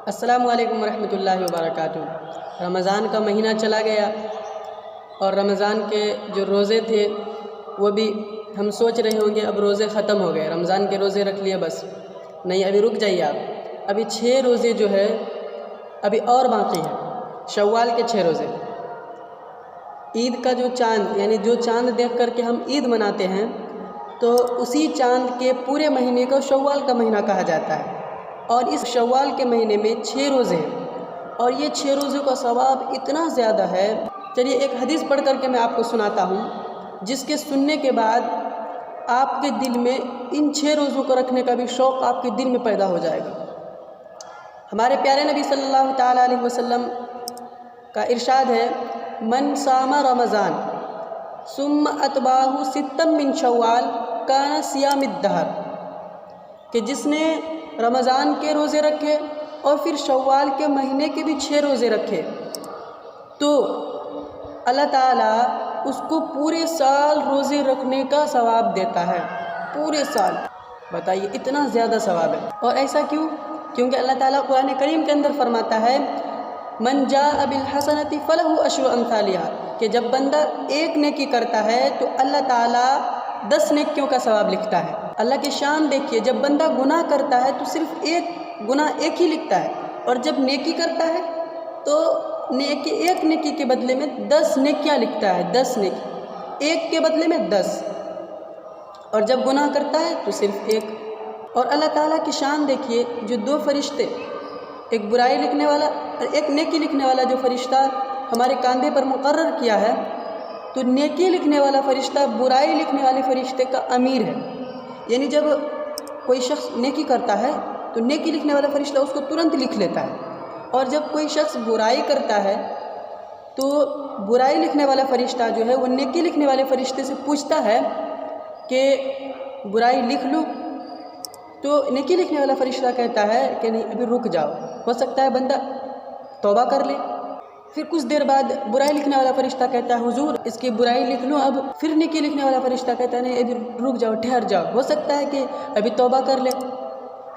السلام علیکم ورحمۃ اللہ وبرکاتہ۔ رمضان کا مہینہ چلا گیا اور رمضان کے جو روزے تھے وہ بھی ہم سوچ رہے ہوں گے اب روزے ختم ہو گئے، رمضان کے روزے رکھ لیے بس، نہیں ابھی رک جائیے آپ، ابھی 6 روزے جو ہے ابھی اور باقی ہیں، شوال کے 6 روزے۔ عید کا جو چاند یعنی جو چاند دیکھ کر کے ہم عید مناتے ہیں تو اسی چاند کے پورے مہینے کو شوال کا مہینہ کہا جاتا ہے، اور اس شوال کے مہینے میں 6 روزے ہیں اور یہ 6 روزوں کا ثواب اتنا زیادہ ہے۔ چلیے ایک حدیث پڑھ کر کے میں آپ کو سناتا ہوں، جس کے سننے کے بعد آپ کے دل میں ان 6 روزوں کو رکھنے کا بھی شوق آپ کے دل میں پیدا ہو جائے گا۔ ہمارے پیارے نبی صلی اللہ تعالیٰ علیہ وسلم کا ارشاد ہے، من صام رمضان ثم اتبعہ ستا من شوال کان صیام الدہر، کہ جس نے رمضان کے روزے رکھے اور پھر شوال کے مہینے کے بھی 6 روزے رکھے تو اللہ تعالیٰ اس کو پورے سال روزے رکھنے کا ثواب دیتا ہے، پورے سال۔ بتائیے اتنا زیادہ ثواب ہے، اور ایسا کیوں؟ کیونکہ اللہ تعالیٰ قرآن کریم کے اندر فرماتا ہے، من جاء بالحسنۃ فلہ عشر امثالھا، کہ جب بندہ ایک نیکی کرتا ہے تو اللہ تعالیٰ 10 نیکیوں کا ثواب لکھتا ہے۔ اللہ کی شان دیکھیے، جب بندہ گناہ کرتا ہے تو صرف ایک گناہ ایک ہی لکھتا ہے، اور جب نیکی کرتا ہے تو ایک نیکی کے بدلے میں 10 نیکیاں لکھتا ہے، 10 نیکی، ایک کے بدلے میں 10، اور جب گناہ کرتا ہے تو صرف ایک۔ اور اللہ تعالیٰ کی شان دیکھیے، جو 2 فرشتے، ایک برائی لکھنے والا اور ایک نیکی لکھنے والا جو فرشتہ ہمارے کاندھے پر مقرر کیا ہے، تو نیکی لکھنے والا فرشتہ برائی لکھنے والے فرشتے کا امیر ہے، یعنی جب کوئی شخص نیکی کرتا ہے تو نیکی لکھنے والا فرشتہ اس کو ترنت لکھ لیتا ہے، اور جب کوئی شخص برائی کرتا ہے تو برائی لکھنے والا فرشتہ جو ہے وہ نیکی لکھنے والے فرشتے سے پوچھتا ہے کہ برائی لکھ لوں، تو نیکی لکھنے والا فرشتہ کہتا ہے کہ نہیں ابھی رک جاؤ، ہو سکتا ہے بندہ توبہ کر لے۔ پھر کچھ دیر بعد برائی لکھنے والا فرشتہ کہتا ہے حضور اس کی برائی لکھ لوں اب، پھر نیکی لکھنے والا فرشتہ کہتا ہے نہیں ابھی رک جاؤ، ٹھہر جاؤ، ہو سکتا ہے کہ ابھی توبہ کر لے۔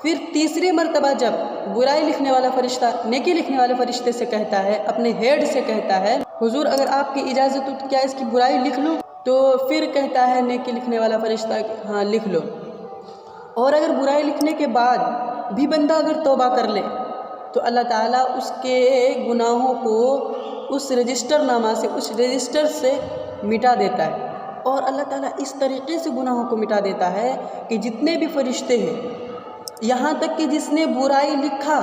پھر تیسری مرتبہ جب برائی لکھنے والا فرشتہ نیکی لکھنے والے فرشتے سے کہتا ہے، اپنے ہیڈ سے کہتا ہے حضور اگر آپ کی اجازت ہو تو کیا اس کی برائی لکھ لوں، تو پھر کہتا ہے نیکی لکھنے والا فرشتہ ہاں لکھ لو۔ اور اگر برائی لکھنے کے بعد بھی بندہ اگر توبہ کر لے تو اللہ تعالیٰ اس کے گناہوں کو اس رجسٹر نامہ سے، اس رجسٹر سے مٹا دیتا ہے، اور اللہ تعالیٰ اس طریقے سے گناہوں کو مٹا دیتا ہے کہ جتنے بھی فرشتے ہیں، یہاں تک کہ جس نے برائی لکھا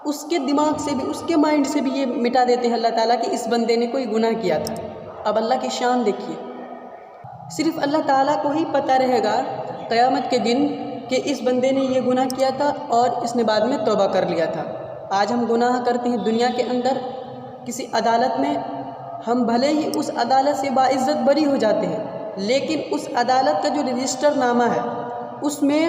اس کے دماغ سے بھی، اس کے مائنڈ سے بھی یہ مٹا دیتے ہیں اللہ تعالیٰ کہ اس بندے نے کوئی گناہ کیا تھا۔ اب اللہ کی شان دیکھیے، صرف اللہ تعالیٰ کو ہی پتہ رہے گا قیامت کے دن کہ اس بندے نے یہ گناہ کیا تھا اور اس نے بعد میں توبہ کر لیا تھا۔ آج ہم گناہ کرتے ہیں دنیا کے اندر کسی عدالت میں، ہم بھلے ہی اس عدالت سے باعزت بری ہو جاتے ہیں، لیکن اس عدالت کا جو رجسٹر نامہ ہے اس میں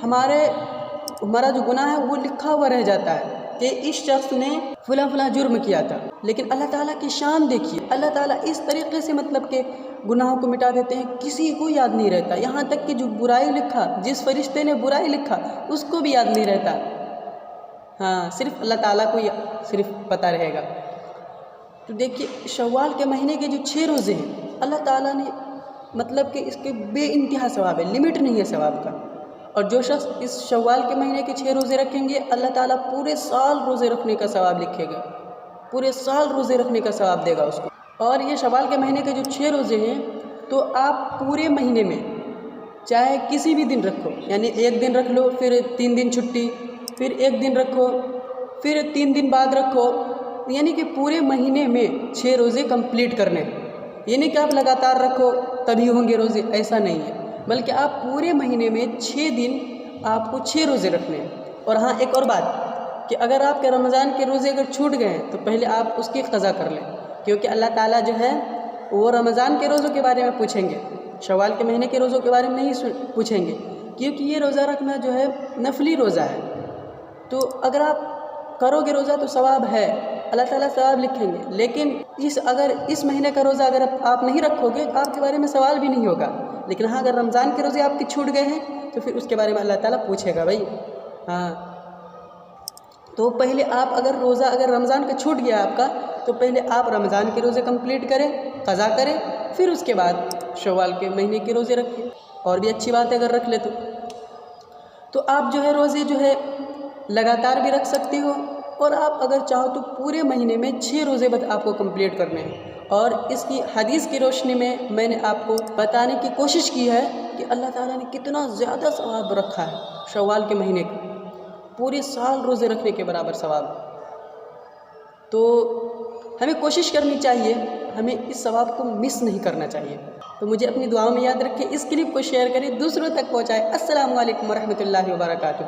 ہمارا جو گناہ ہے وہ لکھا ہوا رہ جاتا ہے کہ اس شخص نے فلاں فلاں جرم کیا تھا۔ لیکن اللہ تعالیٰ کی شان دیکھیے، اللہ تعالیٰ اس طریقے سے مطلب کہ گناہوں کو مٹا دیتے ہیں، کسی کو یاد نہیں رہتا، یہاں تک کہ جو برائی لکھا، جس فرشتے نے برائی لکھا اس کو بھی یاد نہیں رہتا، ہاں صرف اللہ تعالیٰ کو صرف پتہ رہے گا۔ تو دیکھیے شوال کے مہینے کے جو 6 روزے ہیں، اللہ تعالیٰ نے مطلب کہ اس کے بے انتہا ثواب ہے، لمٹ نہیں ہے ثواب کا، اور جو شخص اس شوال کے مہینے کے 6 روزے رکھیں گے اللہ تعالیٰ پورے سال روزے رکھنے کا ثواب لکھے گا، پورے سال روزے رکھنے کا ثواب دے گا اس کو۔ اور یہ شوال کے مہینے کے جو 6 روزے ہیں تو آپ پورے مہینے میں چاہے کسی بھی دن رکھو، یعنی ایک دن رکھ لو پھر 3 دن چھٹی، پھر ایک دن رکھو پھر 3 دن بعد رکھو، یعنی کہ پورے مہینے میں 6 روزے کمپلیٹ کرنے، یعنی کہ آپ لگاتار رکھو تبھی ہوں گے روزے، ایسا نہیں ہے، بلکہ آپ پورے مہینے میں 6 دن آپ کو 6 روزے رکھنے ہیں۔ اور ہاں ایک اور بات کہ اگر آپ کے رمضان کے روزے اگر چھوٹ گئے ہیں تو پہلے آپ اس کی قضا کر لیں، کیونکہ اللہ تعالیٰ جو ہے وہ رمضان کے روزوں کے بارے میں پوچھیں گے، شوال کے مہینے کے روزوں کے بارے میں نہیں پوچھیں گے، کیونکہ یہ روزہ رکھنا جو ہے نفلی روزہ ہے، تو اگر آپ کرو گے روزہ تو ثواب ہے، اللہ تعالیٰ ثواب لکھیں گے، لیکن اگر اس مہینے کا روزہ اگر آپ نہیں رکھو گے تو آپ کے بارے میں سوال بھی نہیں ہوگا، لیکن ہاں اگر رمضان کے روزے آپ کے چھوٹ گئے ہیں تو پھر اس کے بارے میں اللہ تعالیٰ پوچھے گا بھائی، ہاں تو پہلے آپ اگر روزہ اگر رمضان کا چھوٹ گیا آپ کا تو پہلے آپ رمضان کے روزے کمپلیٹ کریں، قضا کریں، پھر اس کے بعد شوال کے مہینے کے روزے رکھیں، اور بھی اچھی بات ہے اگر رکھ لے تو آپ جو ہے روزے جو ہے لگاتار بھی رکھ سکتے ہو، اور آپ اگر چاہو تو پورے مہینے میں 6 روزے بس آپ کو کمپلیٹ کرنے ہیں۔ اور اس کی حدیث کی روشنی میں نے آپ کو بتانے کی کوشش کی ہے کہ اللہ تعالیٰ نے کتنا زیادہ ثواب رکھا ہے شوال کے مہینے کا، پورے سال روزے رکھنے کے برابر ثواب۔ تو ہمیں کوشش کرنی چاہیے، ہمیں اس ثواب کو مس نہیں کرنا چاہیے۔ تو مجھے اپنی دعاؤں میں یاد رکھیں، اس کلپ کو شیئر کریں، دوسروں تک پہنچائیں۔ السلام علیکم ورحمۃ اللہ وبرکاتہ۔